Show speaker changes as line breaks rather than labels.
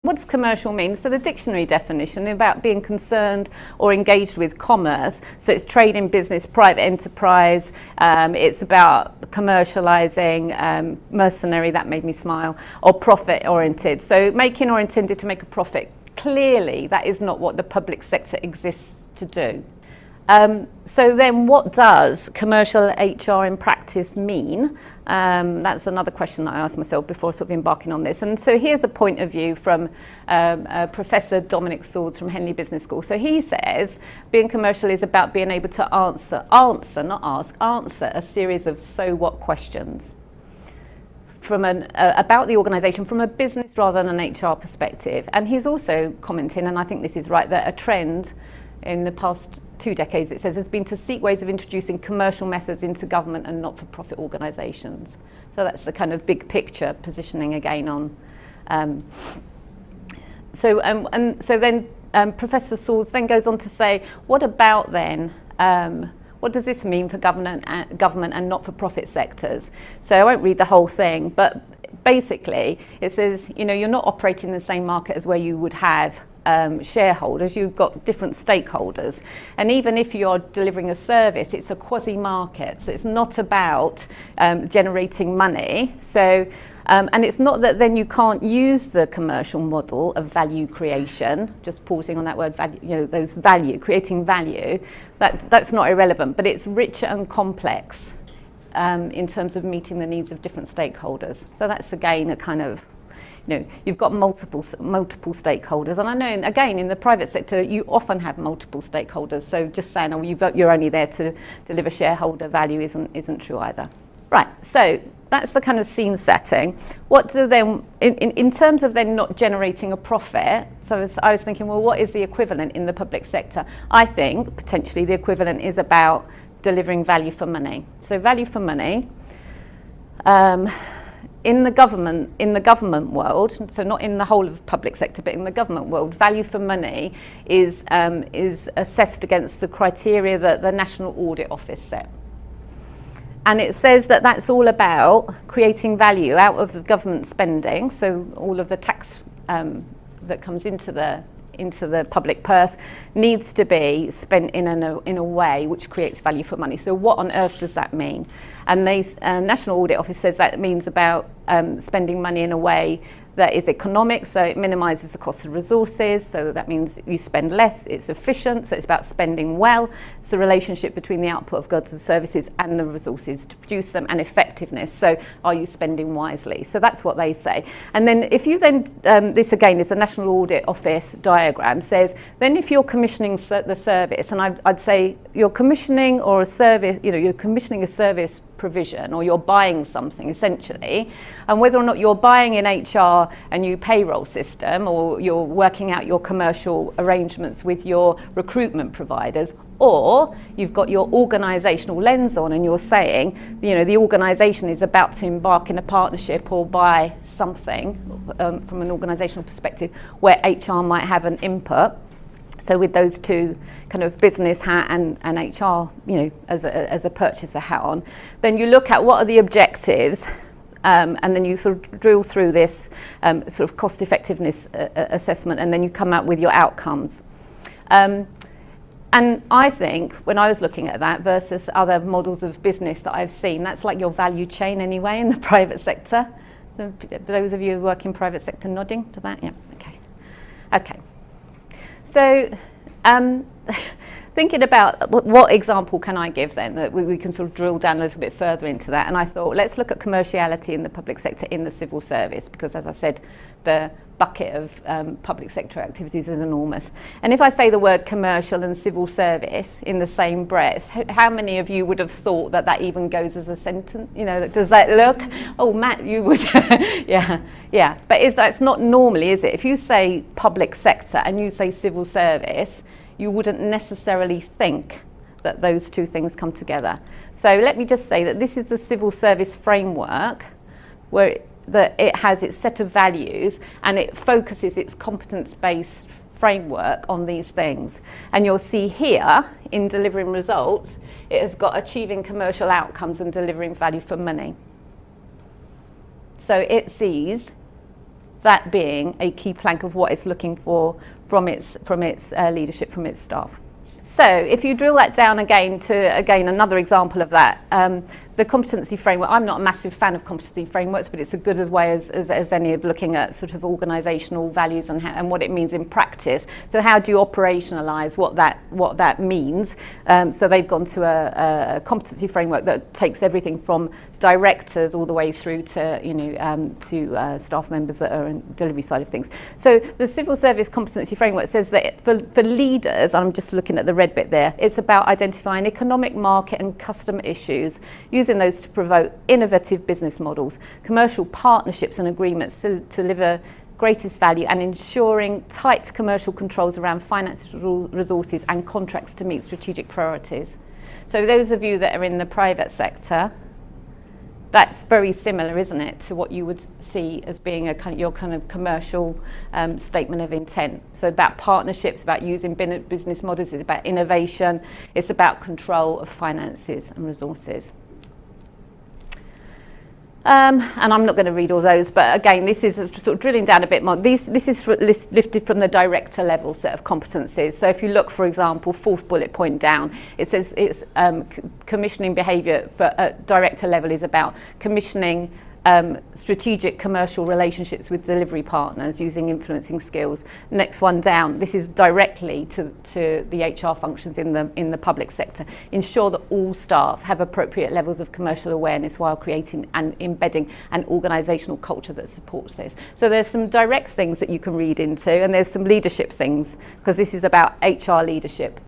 what does commercial mean? So the dictionary definition about being concerned or engaged with commerce. So it's trade in business, private enterprise. It's about commercializing, mercenary, that made me smile, or profit oriented. So making or intended to make a profit. Clearly, that is not what the public sector exists to do. So then what does commercial HR in practice mean? That's another question that I asked myself before sort of embarking on this. And so here's a point of view from Professor Dominic Swords from Henley Business School. So he says being commercial is about being able to answer a series of so what questions from about the organisation from a business rather than an HR perspective. And he's also commenting, and I think this is right, that a trend in the past 2 decades, it says, has been to seek ways of introducing commercial methods into government and not-for-profit organisations. So that's the kind of big picture positioning again on. So then Professor Swords then goes on to say, what about then? What does this mean for government and not-for-profit sectors? So I won't read the whole thing, but basically it says, you're not operating in the same market as where you would have shareholders. You've got different stakeholders, and even if you're delivering a service, it's a quasi-market, so it's not about generating money. So and it's not that then you can't use the commercial model of value creation, just pausing on that word value, creating value, that's not irrelevant, but it's richer and complex in terms of meeting the needs of different stakeholders. So that's again a kind of, you've got multiple stakeholders, and I know again in the private sector you often have multiple stakeholders. So just saying, you're only there to deliver shareholder value isn't true either. Right. So that's the kind of scene setting. What do then, in terms of then not generating a profit? So I was thinking, well, what is the equivalent in the public sector? I think potentially the equivalent is about delivering value for money. So value for money. In the government world, so not in the whole of the public sector, but in the government world, value for money is assessed against the criteria that the National Audit Office set. And it says that that's all about creating value out of the government spending, so all of the tax that comes into the public purse needs to be spent in a way which creates value for money. So what on earth does that mean? And the National Audit Office says that means about spending money in a way that is economic, so it minimises the cost of resources, so that means you spend less, it's efficient, so it's about spending well. It's the relationship between the output of goods and services and the resources to produce them, and effectiveness, so are you spending wisely? So that's what they say. And then if you then, this again is a National Audit Office diagram, says then if you're commissioning the service, and I'd say you're commissioning or a service, you're commissioning a service provision, or you're buying something essentially, and whether or not you're buying in HR a new payroll system, or you're working out your commercial arrangements with your recruitment providers, or you've got your organisational lens on and you're saying, the organisation is about to embark in a partnership or buy something from an organisational perspective where HR might have an input. So with those two kind of business hat and HR, as a purchaser hat on, then you look at what are the objectives, and then you sort of drill through this sort of cost effectiveness assessment, and then you come out with your outcomes. And I think when I was looking at that versus other models of business that I've seen, that's like your value chain anyway in the private sector. Those of you who work in private sector nodding to that? Yeah, okay. So thinking about what example can I give then that we can sort of drill down a little bit further into that, and I thought let's look at commerciality in the public sector in the civil service, because as I said, the bucket of public sector activities is enormous. And if I say the word commercial and civil service in the same breath, how many of you would have thought that even goes as a sentence? Does that look? Oh, Matt, you would. yeah. But that's not normally, is it? If you say public sector and you say civil service, you wouldn't necessarily think that those two things come together. So let me just say that this is the civil service framework where it has its set of values and it focuses its competence-based framework on these things. And you'll see here, in delivering results, it has got achieving commercial outcomes and delivering value for money. So it sees that being a key plank of what it's looking for from its leadership, from its staff. So if you drill that down again to, another example of that, the competency framework. I'm not a massive fan of competency frameworks, but it's a good way as any of looking at sort of organisational values and what it means in practice. So how do you operationalise what that means? So they've gone to a competency framework that takes everything from directors all the way through to to staff members that are on the delivery side of things. So the civil service competency framework says that for leaders, I'm just looking at the red bit there, it's about identifying economic, market and customer issues, using those to promote innovative business models, commercial partnerships and agreements to deliver greatest value, and ensuring tight commercial controls around financial resources and contracts to meet strategic priorities. So those of you that are in the private sector, that's very similar, isn't it, to what you would see as being your kind of commercial statement of intent. So about partnerships, about using business models, it's about innovation, it's about control of finances and resources. And I'm not going to read all those, but again, this is sort of drilling down a bit more. This is lifted from the director level set of competencies. So if you look, for example, fourth bullet point down, it says it's commissioning behaviour for director level is about commissioning strategic commercial relationships with delivery partners using influencing skills. Next one down, this is directly to the HR functions in the public sector. Ensure that all staff have appropriate levels of commercial awareness while creating and embedding an organisational culture that supports this. So there's some direct things that you can read into, and there's some leadership things, because this is about HR leadership